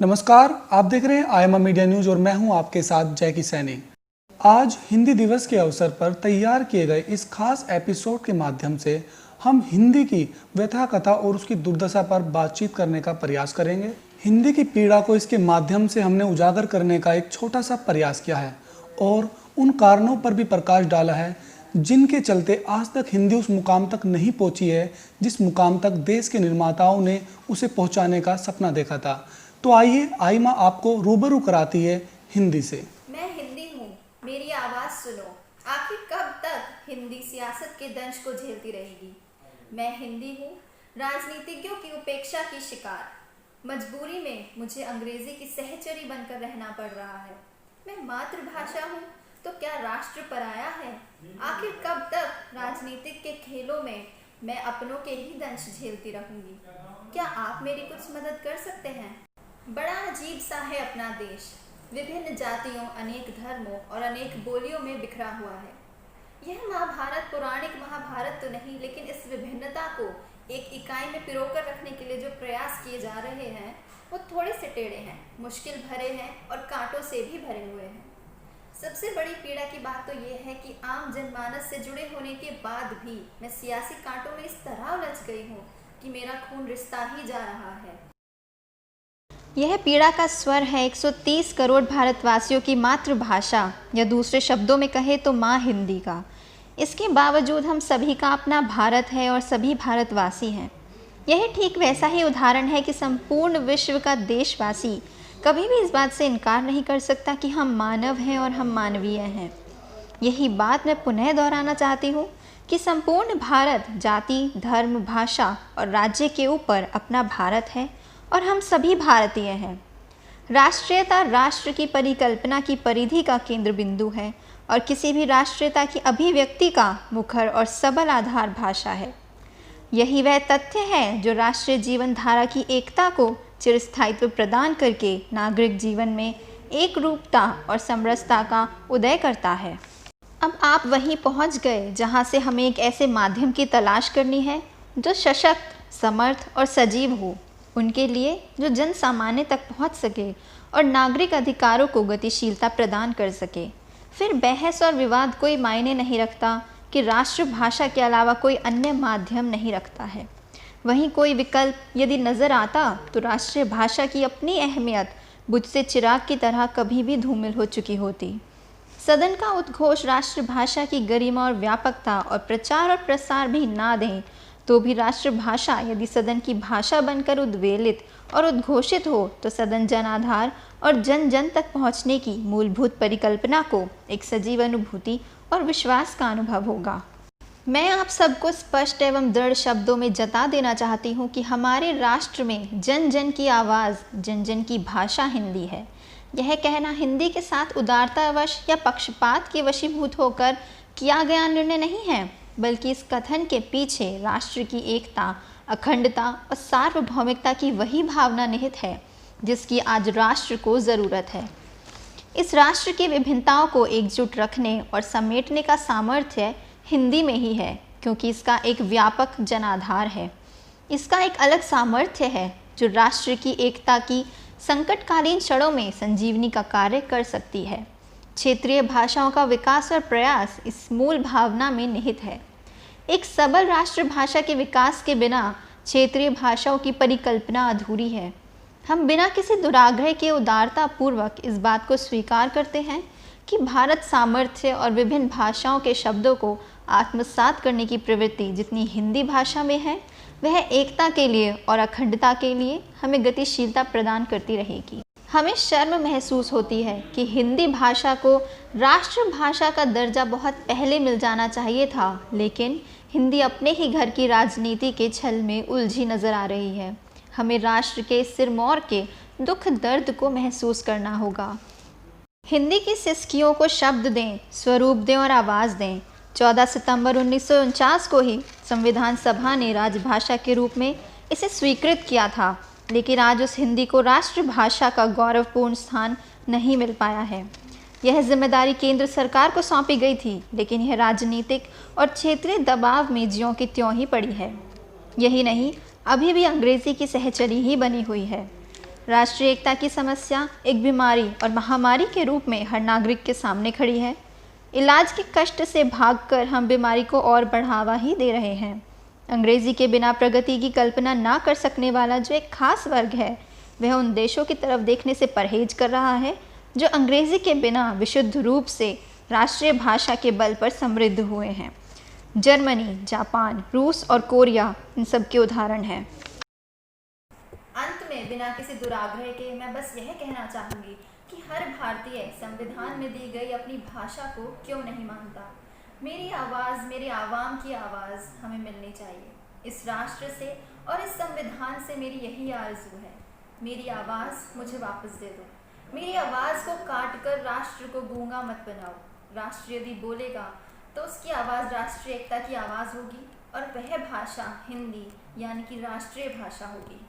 नमस्कार, आप देख रहे हैं IMA मीडिया न्यूज और मैं हूं आपके साथ जैकी सैनी। आज हिंदी दिवस के अवसर पर तैयार किए गए इस खास एपिसोड के माध्यम से हम हिंदी की व्यथा कथा और उसकी दुर्दशा पर बातचीत करने का प्रयास करेंगे। हिंदी की पीड़ा को इसके माध्यम से हमने उजागर करने का एक छोटा सा प्रयास किया है और उन कारणों पर भी प्रकाश डाला है जिनके चलते आज तक हिंदी उस मुकाम तक नहीं पहुंची है जिस मुकाम तक देश के निर्माताओं ने उसे पहुंचाने का सपना देखा था। तो आइए आइमा आपको रूबरू कराती है हिंदी से। मैं हिंदी हूँ, मेरी आवाज़ सुनो। आखिर कब तक हिंदी सियासत के दंश को झेलती रहेगी? मैं हिंदी हूँ, राजनीतिज्ञों की उपेक्षा की शिकार। मजबूरी में मुझे अंग्रेजी की सहचरी बनकर रहना पड़ रहा है। मैं मातृभाषा हूँ तो क्या राष्ट्र पराया है? आखिर कब तक राजनीतिक के खेलों में मैं अपनों के ही दंश झेलती रहूँगी? क्या आप मेरी कुछ मदद कर सकते हैं? बड़ा अजीब सा है अपना देश। विभिन्न जातियों, अनेक धर्मों और अनेक बोलियों में बिखरा हुआ है। यह महाभारत पौराणिक महाभारत तो नहीं, लेकिन इस विभिन्नता को एक इकाई में पिरोकर रखने के लिए जो प्रयास किए जा रहे हैं वो थोड़े से टेढ़े हैं, मुश्किल भरे हैं और कांटों से भी भरे हुए हैं। सबसे बड़ी पीड़ा की बात तो ये है कि आम जनमानस से जुड़े होने के बाद भी मैं सियासी कांटों में इस तरह उलझ गई हूँ कि मेरा खून रिश्ता ही जा रहा है। यह पीड़ा का स्वर है 130 करोड़ भारतवासियों की मातृभाषा, या दूसरे शब्दों में कहे तो माँ हिंदी का। इसके बावजूद हम सभी का अपना भारत है और सभी भारतवासी हैं। यह ठीक वैसा ही उदाहरण है कि संपूर्ण विश्व का देशवासी कभी भी इस बात से इनकार नहीं कर सकता कि हम मानव हैं और हम मानवीय हैं। यही बात मैं पुनः दोहराना चाहती हूँ कि संपूर्ण भारत जाति, धर्म, भाषा और राज्य के ऊपर अपना भारत है और हम सभी भारतीय हैं। राष्ट्रीयता राष्ट्र की परिकल्पना की परिधि का केंद्र बिंदु है और किसी भी राष्ट्रीयता की अभिव्यक्ति का मुखर और सबल आधार भाषा है। यही वह तथ्य है जो राष्ट्रीय जीवन धारा की एकता को चिरस्थायित्व प्रदान करके नागरिक जीवन में एक रूपता और समरसता का उदय करता है। अब आप वहीं पहुंच गए जहां से हमें एक ऐसे माध्यम की तलाश करनी है जो सशक्त, समर्थ और सजीव हो, उनके लिए जो जन सामान्य तक पहुंच सके और नागरिक अधिकारों को गतिशीलता प्रदान कर सके। फिर बहस और विवाद कोई मायने नहीं रखता कि राष्ट्रभाषा के अलावा कोई अन्य माध्यम नहीं रखता है। वहीं कोई विकल्प यदि नज़र आता तो राष्ट्रीय भाषा की अपनी अहमियत बुझ से चिराग की तरह कभी भी धूमिल हो चुकी होती। सदन का उद्घोष राष्ट्रभाषा की गरिमा और व्यापकता और प्रचार और प्रसार भी ना दें तो भी राष्ट्रभाषा यदि सदन की भाषा बनकर उद्वेलित और उद्घोषित हो तो सदन जनाधार और जन जन तक पहुंचने की मूलभूत परिकल्पना को एक सजीव अनुभूति और विश्वास का अनुभव होगा। मैं आप सबको स्पष्ट एवं दृढ़ शब्दों में जता देना चाहती हूँ कि हमारे राष्ट्र में जन जन की आवाज़, जन जन की भाषा हिंदी है। यह कहना हिंदी के साथ उदारतावश या पक्षपात के वशीभूत होकर किया गया निर्णय नहीं है, बल्कि इस कथन के पीछे राष्ट्र की एकता, अखंडता और सार्वभौमिकता की वही भावना निहित है जिसकी आज राष्ट्र को ज़रूरत है। इस राष्ट्र की विभिन्नताओं को एकजुट रखने और समेटने का सामर्थ्य हिंदी में ही है, क्योंकि इसका एक व्यापक जनाधार है। इसका एक अलग सामर्थ्य है जो राष्ट्र की एकता की संकटकालीन क्षणों में संजीवनी का कार्य कर सकती है। क्षेत्रीय भाषाओं का विकास और प्रयास इस मूल भावना में निहित है। एक सबल राष्ट्रभाषा के विकास के बिना क्षेत्रीय भाषाओं की परिकल्पना अधूरी है। हम बिना किसी दुराग्रह के उदारतापूर्वक इस बात को स्वीकार करते हैं कि भारत सामर्थ्य और विभिन्न भाषाओं के शब्दों को आत्मसात करने की प्रवृत्ति जितनी हिंदी भाषा में है, वह एकता के लिए और अखंडता के लिए हमें गतिशीलता प्रदान करती रहेगी। हमें शर्म महसूस होती है कि हिंदी भाषा को राष्ट्रभाषा का दर्जा बहुत पहले मिल जाना चाहिए था, लेकिन हिंदी अपने ही घर की राजनीति के छल में उलझी नज़र आ रही है। हमें राष्ट्र के सिरमौर के दुख दर्द को महसूस करना होगा। हिंदी की सिसकियों को शब्द दें, स्वरूप दें और आवाज़ दें। 14 सितंबर 1949 को ही संविधान सभा ने राजभाषा के रूप में इसे स्वीकृत किया था, लेकिन आज उस हिंदी को राष्ट्रभाषा का गौरवपूर्ण स्थान नहीं मिल पाया है। यह जिम्मेदारी केंद्र सरकार को सौंपी गई थी, लेकिन यह राजनीतिक और क्षेत्रीय दबाव में ज्यों की त्यों ही पड़ी है। यही नहीं, अभी भी अंग्रेज़ी की सहचरी ही बनी हुई है। राष्ट्रीय एकता की समस्या एक बीमारी और महामारी के रूप में हर नागरिक के सामने खड़ी है। इलाज के कष्ट से भागकर हम बीमारी को और बढ़ावा ही दे रहे हैं। अंग्रेजी के बिना प्रगति की कल्पना ना कर सकने वाला जो एक खास वर्ग है, वह उन देशों की तरफ देखने से परहेज कर रहा है जो अंग्रेजी के बिना विशुद्ध रूप से राष्ट्रीय भाषा के बल पर समृद्ध हुए हैं। जर्मनी, जापान, रूस और कोरिया इन सब के उदाहरण हैं। अंत में बिना किसी दुराग्रह के मैं बस यह कहना चाहूँगी कि हर भारतीय संविधान में दी गई अपनी भाषा को क्यों नहीं मानता। मेरी आवाज़, मेरे आवाम की आवाज़ हमें मिलनी चाहिए। इस राष्ट्र से और इस संविधान से मेरी यही आरज़ू है। मेरी आवाज़ मुझे वापस दे दो। मेरी आवाज़ को काट कर राष्ट्र को गूंगा मत बनाओ। राष्ट्र यदि बोलेगा तो उसकी आवाज़ राष्ट्रीय एकता की आवाज़ होगी और वह भाषा हिंदी यानी कि राष्ट्रीय भाषा होगी।